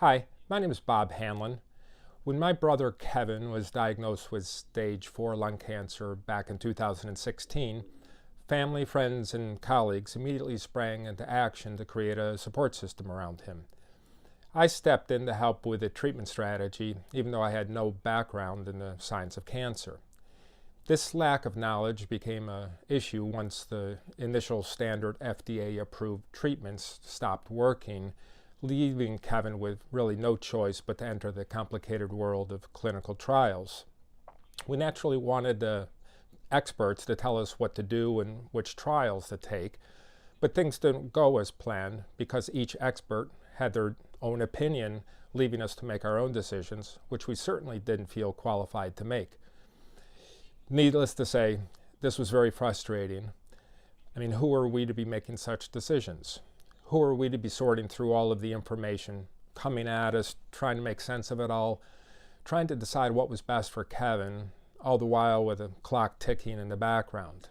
Hi, my name is Bob Hanlon. When my brother Kevin was diagnosed with stage 4 lung cancer back in 2016, family, friends, and colleagues immediately sprang into action to create a support system around him. I stepped in to help with the treatment strategy, even though I had no background in the science of cancer. This lack of knowledge became an issue once the initial standard FDA-approved treatments stopped working, leaving Kevin with really no choice but to enter the complicated world of clinical trials. We naturally wanted the experts to tell us what to do and which trials to take, but things didn't go as planned because each expert had their own opinion, leaving us to make our own decisions, which we certainly didn't feel qualified to make. Needless to say, this was very frustrating. I mean, who are we to be making such decisions? Who are we to be sorting through all of the information coming at us, trying to make sense of it all, trying to decide what was best for Kevin, all the while with a clock ticking in the background?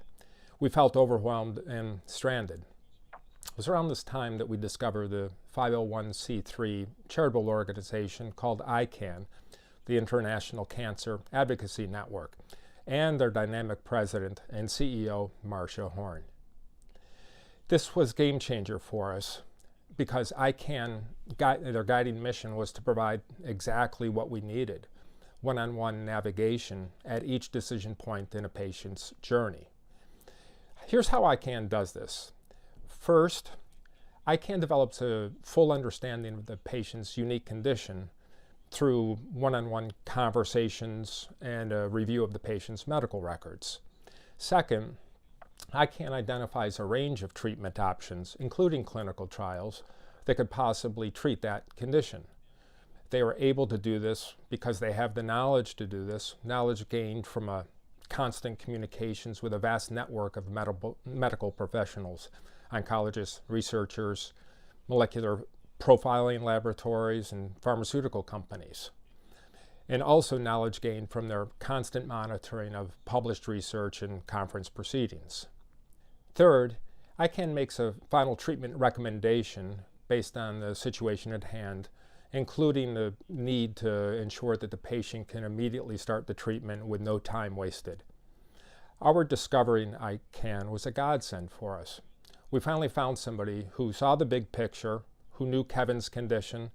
We felt overwhelmed and stranded. It was around this time that we discovered the 501c3 charitable organization called ICAN, the International Cancer Advocacy Network, and their dynamic president and CEO, Marcia Horn. This was a game changer for us because ICAN, their guiding mission was to provide exactly what we needed, one-on-one navigation at each decision point in a patient's journey. Here's how ICAN does this. First, ICAN develops a full understanding of the patient's unique condition through one-on-one conversations and a review of the patient's medical records. Second, ICAN identifies a range of treatment options, including clinical trials, that could possibly treat that condition. They are able to do this because they have the knowledge to do this, knowledge gained from a constant communications with a vast network of medical professionals, oncologists, researchers, molecular profiling laboratories, and pharmaceutical companies. And also knowledge gained from their constant monitoring of published research and conference proceedings. Third, ICAN makes a final treatment recommendation based on the situation at hand, including the need to ensure that the patient can immediately start the treatment with no time wasted. Our discovering ICAN was a godsend for us. We finally found somebody who saw the big picture, who knew Kevin's condition,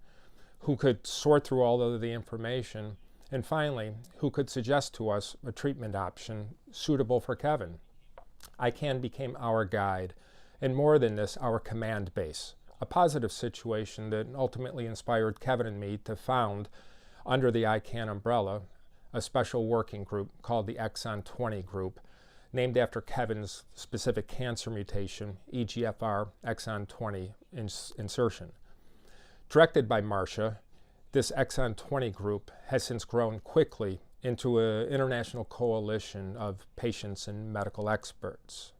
who could sort through all of the information, and finally, who could suggest to us a treatment option suitable for Kevin. ICAN became our guide, and more than this, our command base, a positive situation that ultimately inspired Kevin and me to found, under the ICAN umbrella, a special working group called the Exon 20 group, named after Kevin's specific cancer mutation, EGFR exon 20 insertion. Directed by Marcia, this Exon 20 group has since grown quickly into an international coalition of patients and medical experts.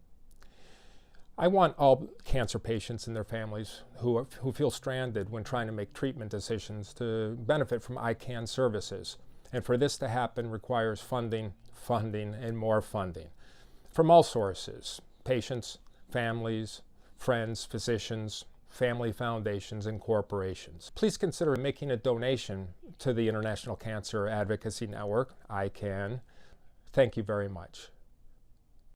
I want all cancer patients and their families who feel stranded when trying to make treatment decisions to benefit from ICAN services. And for this to happen requires funding, and more funding from all sources: patients, families, friends, physicians, family foundations, and corporations. Please consider making a donation to the International Cancer Advocacy Network, ICAN. Thank you very much.